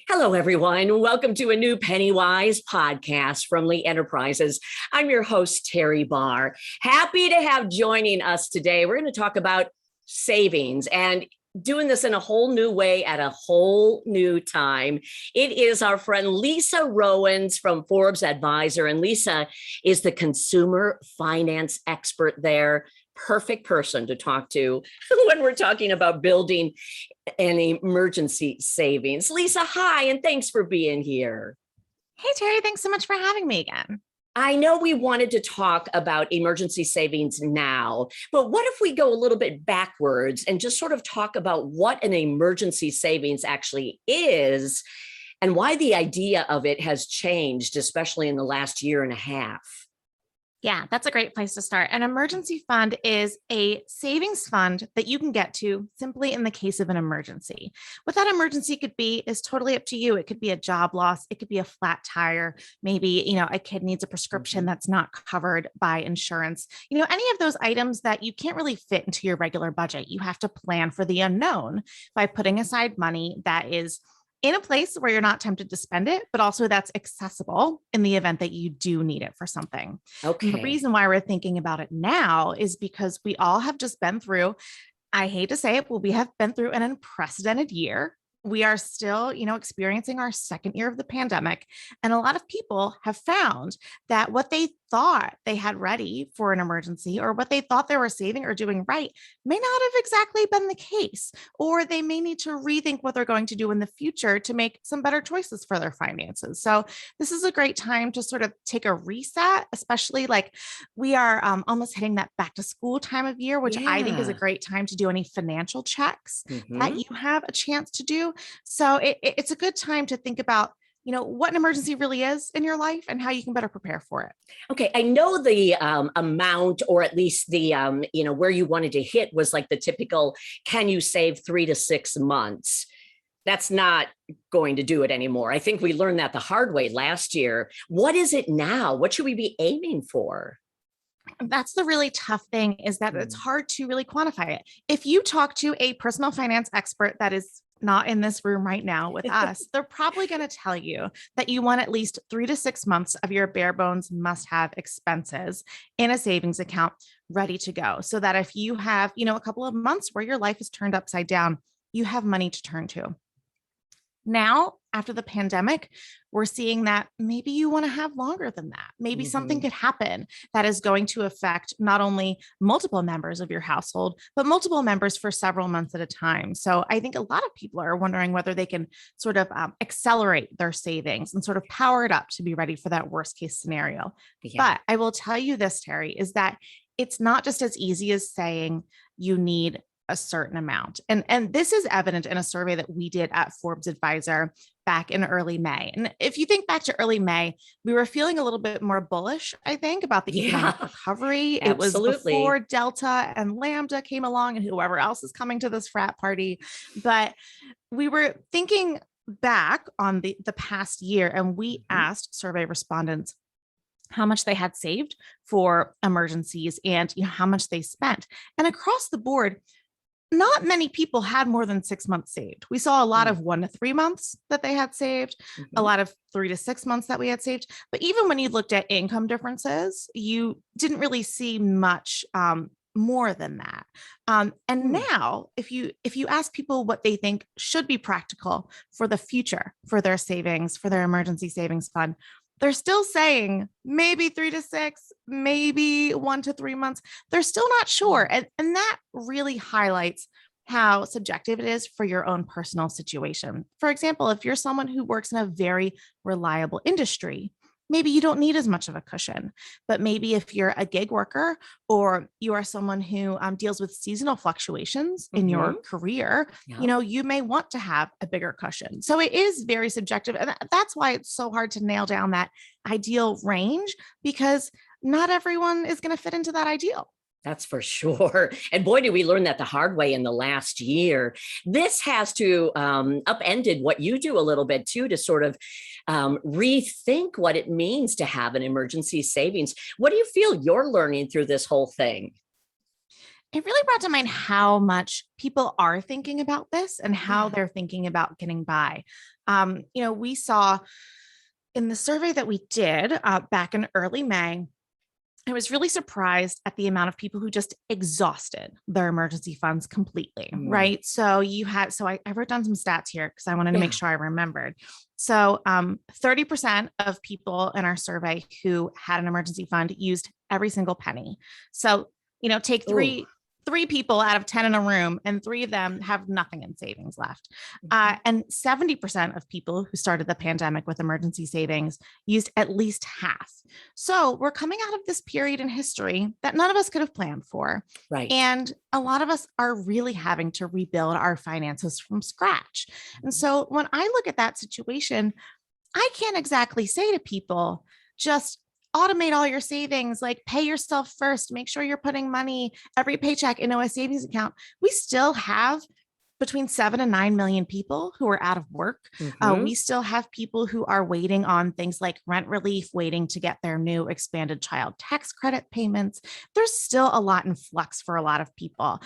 Hello, everyone. Welcome to a new PennyWise podcast from Lee Enterprises. I'm your host, Teri Barr. Happy to have joining us today. We're going to talk about savings and doing this in a whole new way at a whole new time. It is our friend Lisa Rowan from Forbes Advisor, and Lisa is the consumer finance expert there. Perfect person to talk to when we're talking about building an emergency savings. Lisa, hi, and thanks for being here. Hey, Teri, thanks so much for having me again. I know we wanted to talk about emergency savings now, but what if we go a little bit backwards and just sort of talk about what an emergency savings actually is and why the idea of it has changed, especially in the last year and a half? Yeah, that's a great place to start. An emergency fund is a savings fund that you can get to simply in the case of an emergency. What that emergency could be is totally up to you. It could be a job loss. It could be a flat tire. Maybe, a kid needs a prescription that's not covered by insurance. Any of those items that you can't really fit into your regular budget. You have to plan for the unknown by putting aside money that is in a place where you're not tempted to spend it, but also that's accessible in the event that you do need it for something. Okay. And the reason why we're thinking about it now is because we all have just been through, I hate to say it, but we have been through an unprecedented year. We are still, experiencing our second year of the pandemic. And a lot of people have found that what they thought they had ready for an emergency or what they thought they were saving or doing right may not have exactly been the case, or they may need to rethink what they're going to do in the future to make some better choices for their finances. So this is a great time to sort of take a reset, especially like we are almost hitting that back to school time of year, which I think is a great time to do any financial checks that you have a chance to do. So it's a good time to think about what an emergency really is in your life and how you can better prepare for it. Okay, I know the amount, or at least the where you wanted to hit was like the typical, can you save 3 to 6 months? That's not going to do it anymore. I think we learned that the hard way last year. What is it now? What should we be aiming for? That's the really tough thing, is that it's hard to really quantify it. If you talk to a personal finance expert that is not in this room right now with us, they're probably going to tell you that you want at least 3 to 6 months of your bare bones must-have expenses in a savings account ready to go, so that if you have, a couple of months where your life is turned upside down, you have money to turn to. Now, after the pandemic, we're seeing that maybe you want to have longer than that. Maybe something could happen that is going to affect not only multiple members of your household, but multiple members for several months at a time. So I think a lot of people are wondering whether they can sort of accelerate their savings and sort of power it up to be ready for that worst case scenario. Yeah. But I will tell you this, Teri, is that it's not just as easy as saying you need a certain amount. And this is evident in a survey that we did at Forbes Advisor back in early May. And if you think back to early May, we were feeling a little bit more bullish, I think, about the economic recovery. It was before Delta and Lambda came along and whoever else is coming to this frat party. But we were thinking back on the past year, and we asked survey respondents how much they had saved for emergencies and how much they spent. And across the board, not many people had more than 6 months saved. We saw a lot of 1 to 3 months that they had saved, a lot of 3 to 6 months that we had saved. But even when you looked at income differences, you didn't really see much more than that. And now, if you ask people what they think should be practical for the future, for their savings, for their emergency savings fund, they're still saying maybe 3 to 6, maybe 1 to 3 months. They're still not sure. And that really highlights how subjective it is for your own personal situation. For example, if you're someone who works in a very reliable industry, maybe you don't need as much of a cushion. But maybe if you're a gig worker or you are someone who deals with seasonal fluctuations in your career, you may want to have a bigger cushion. So it is very subjective. And that's why it's so hard to nail down that ideal range, because not everyone is going to fit into that ideal. That's for sure. And boy, did we learn that the hard way in the last year. This has to upended what you do a little bit too, to sort of rethink what it means to have an emergency savings. What do you feel you're learning through this whole thing? it really brought to mind how much people are thinking about this and how Yeah. they're thinking about getting by. We saw in the survey that we did back in early May, I was really surprised at the amount of people who just exhausted their emergency funds completely, Mm. right? So I wrote down some stats here because I wanted to make Yeah. sure I remembered. So 30% of people in our survey who had an emergency fund used every single penny. So, take Oh. three people out of 10 in a room, and three of them have nothing in savings left. And 70% of people who started the pandemic with emergency savings used at least half. So we're coming out of this period in history that none of us could have planned for. Right. And a lot of us are really having to rebuild our finances from scratch. And so when I look at that situation, I can't exactly say to people, just automate all your savings, like pay yourself first, make sure you're putting money every paycheck into a savings account. We still have between 7 and 9 million people who are out of work. Mm-hmm. We still have people who are waiting on things like rent relief, waiting to get their new expanded child tax credit payments. There's still a lot in flux for a lot of people.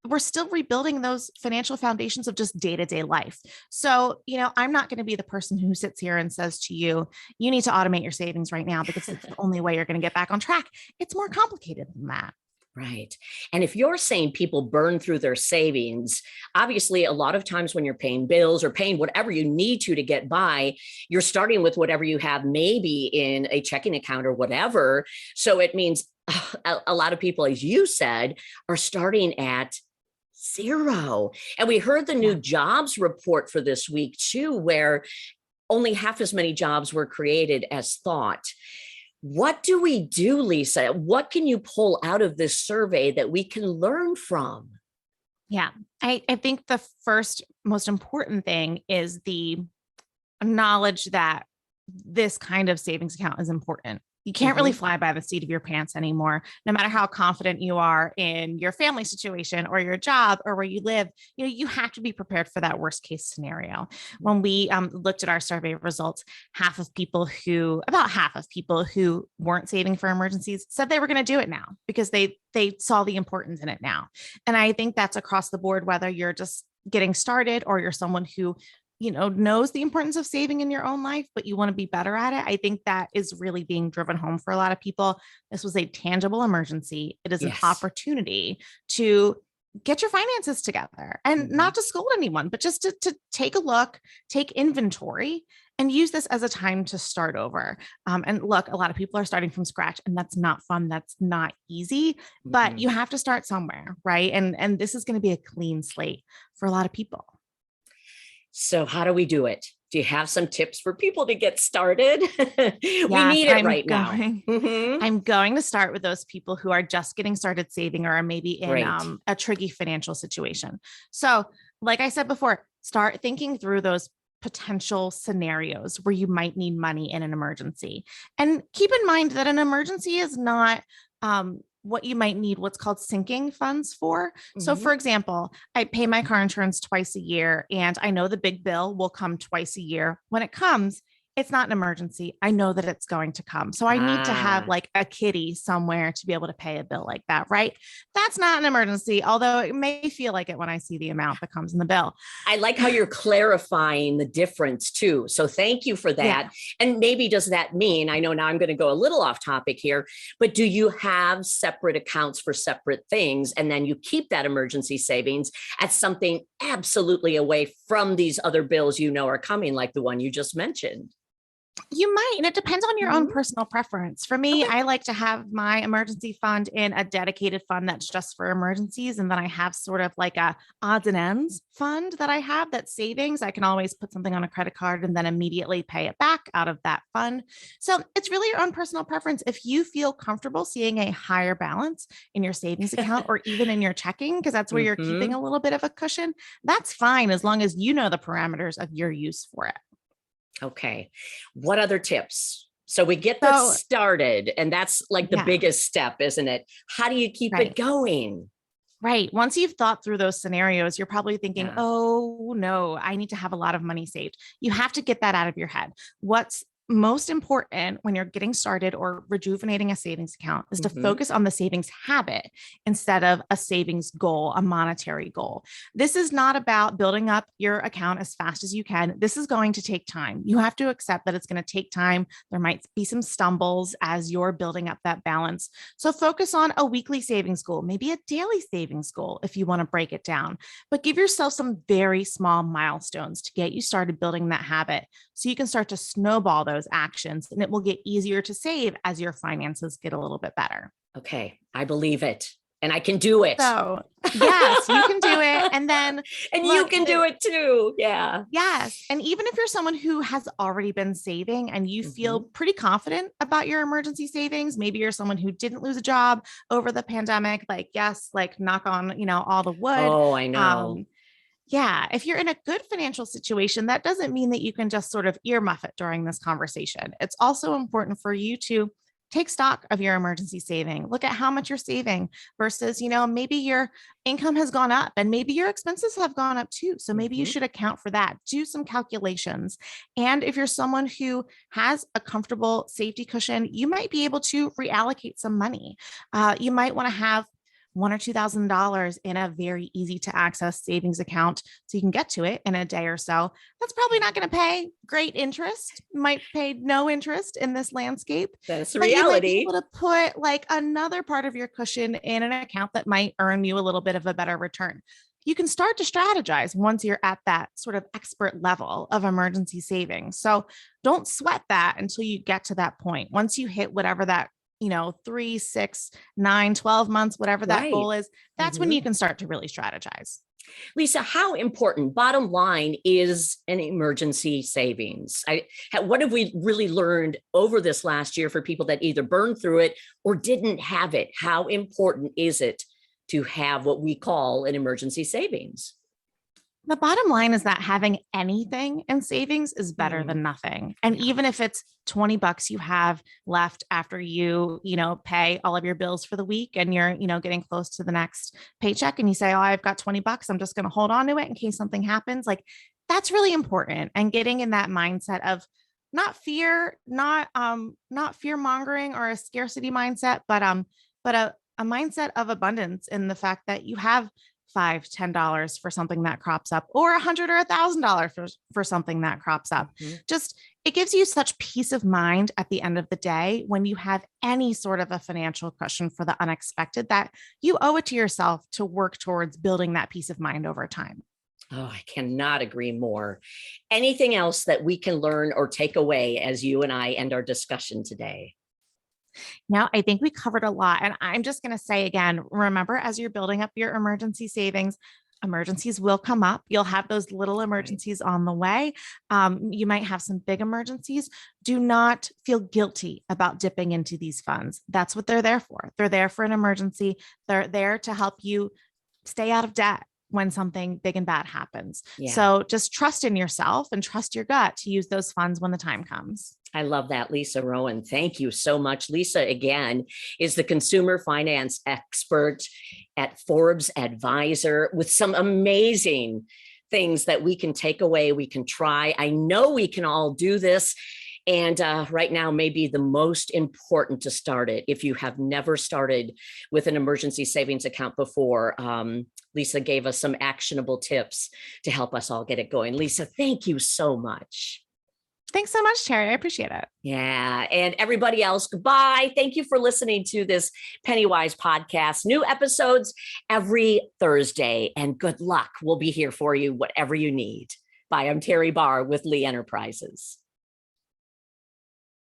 We're still rebuilding those financial foundations of just day-to-day life. So, I'm not going to be the person who sits here and says to you, you need to automate your savings right now because it's the only way you're going to get back on track. It's more complicated than that. Right. And if you're saying people burn through their savings, obviously, a lot of times when you're paying bills or paying whatever you need to get by, you're starting with whatever you have, maybe in a checking account or whatever. So it means a lot of people, as you said, are starting at zero. And we heard the new jobs report for this week, too, where only half as many jobs were created as thought. What do we do, Lisa? What can you pull out of this survey that we can learn from? Yeah, I think the first most important thing is the knowledge that this kind of savings account is important. You can't really fly by the seat of your pants anymore, no matter how confident you are in your family situation or your job or where you live. You have to be prepared for that worst case scenario. When we looked at our survey results, about half of people who weren't saving for emergencies said they were going to do it now because they saw the importance in it now. And I think that's across the board, whether you're just getting started or you're someone who knows the importance of saving in your own life, but you want to be better at it. I think that is really being driven home for a lot of people. This was a tangible emergency. It is an opportunity to get your finances together and not to scold anyone, but just to take a look, take inventory, and use this as a time to start over. And look, a lot of people are starting from scratch, and that's not fun. That's not easy, but you have to start somewhere, right? And this is going to be a clean slate for a lot of people. So how do we do it? Do you have some tips for people to get started? We Yes, need it right now. I'm going to start with those people who are just getting started saving or are maybe in a tricky financial situation. So, like I said before, start thinking through those potential scenarios where you might need money in an emergency. And keep in mind that an emergency is not what you might need what's called sinking funds for. So for example, I pay my car insurance twice a year, and I know the big bill will come twice a year. When it comes, it's not an emergency. I know that it's going to come. So I need to have like a kitty somewhere to be able to pay a bill like that, right? That's not an emergency, although it may feel like it when I see the amount that comes in the bill. I like how you're clarifying the difference too. So thank you for that. Yeah. And maybe does that mean, I know now I'm going to go a little off topic here, but do you have separate accounts for separate things? And then you keep that emergency savings as something absolutely away from these other bills are coming, like the one you just mentioned? You might, and it depends on your own personal preference. For me, I like to have my emergency fund in a dedicated fund that's just for emergencies. And then I have sort of like a odds and ends fund that I have that's savings. I can always put something on a credit card and then immediately pay it back out of that fund. So it's really your own personal preference. If you feel comfortable seeing a higher balance in your savings account or even in your checking, because that's where you're keeping a little bit of a cushion, that's fine as long as you know the parameters of your use for it. Okay. What other tips? So we get that started, and that's like the biggest step, isn't it? How do you keep it going? Right. Once you've thought through those scenarios, you're probably thinking, oh no, I need to have a lot of money saved. You have to get that out of your head. What's most important when you're getting started or rejuvenating a savings account is to focus on the savings habit instead of a savings goal, a monetary goal. This is not about building up your account as fast as you can. This is going to take time. You have to accept that it's going to take time. There might be some stumbles as you're building up that balance. So focus on a weekly savings goal, maybe a daily savings goal if you want to break it down, but give yourself some very small milestones to get you started building that habit so you can start to snowball those actions, and it will get easier to save as your finances get a little bit better. Okay, I believe it. And I can do it. So yes, you can do it. And then and you can do it too. Yeah. Yes. And even if you're someone who has already been saving and you feel pretty confident about your emergency savings, maybe you're someone who didn't lose a job over the pandemic, like, yes, like knock on, all the wood. Oh, I know. Yeah. If you're in a good financial situation, that doesn't mean that you can just sort of earmuff it during this conversation. It's also important for you to take stock of your emergency saving. Look at how much you're saving versus, maybe your income has gone up and maybe your expenses have gone up too. So maybe you should account for that. Do some calculations. And if you're someone who has a comfortable safety cushion, you might be able to reallocate some money. You might want to have $1,000 or $2,000 in a very easy to access savings account so you can get to it in a day or so. That's probably not going to pay great interest, might pay no interest in this landscape. That's the reality. You might be reality. able to put like another part of your cushion in an account that might earn you a little bit of a better return. You can start to strategize once you're at that sort of expert level of emergency savings. So don't sweat that until you get to that point. Once you hit whatever that 3, 6, 9, 12 months, whatever that goal is, that's when you can start to really strategize. Lisa, how important, bottom line, is an emergency savings? What have we really learned over this last year for people that either burned through it or didn't have it? How important is it to have what we call an emergency savings? The bottom line is that having anything in savings is better than nothing. And even if it's $20 you have left after you pay all of your bills for the week and you're, getting close to the next paycheck and you say, oh, I've got $20, I'm just going to hold on to it in case something happens. Like that's really important. And getting in that mindset of not fear, not fear mongering or a scarcity mindset, but a mindset of abundance in the fact that you have $5, $10 for something that crops up, or $100 or $1,000 for something that crops up. Just, it gives you such peace of mind at the end of the day when you have any sort of a financial cushion for the unexpected that you owe it to yourself to work towards building that peace of mind over time. Oh, I cannot agree more. Anything else that we can learn or take away as you and I end our discussion today? Now, I think we covered a lot. And I'm just going to say again, remember, as you're building up your emergency savings, emergencies will come up. You'll have those little emergencies on the way. You might have some big emergencies. Do not feel guilty about dipping into these funds. That's what they're there for. They're there for an emergency. They're there to help you stay out of debt when something big and bad happens. So just trust in yourself and trust your gut to use those funds when the time comes. I love that, Lisa Rowan. Thank you so much. Lisa, again, is the consumer finance expert at Forbes Advisor with some amazing things that we can take away, we can try. I know we can all do this. And right now may be the most important to start it. If you have never started with an emergency savings account before, Lisa gave us some actionable tips to help us all get it going. Lisa, thank you so much. Thanks so much, Teri. I appreciate it. Yeah. And everybody else, goodbye. Thank you for listening to this PennyWise podcast. New episodes every Thursday. And good luck. We'll be here for you, whatever you need. Bye. I'm Teri Barr with Lee Enterprises.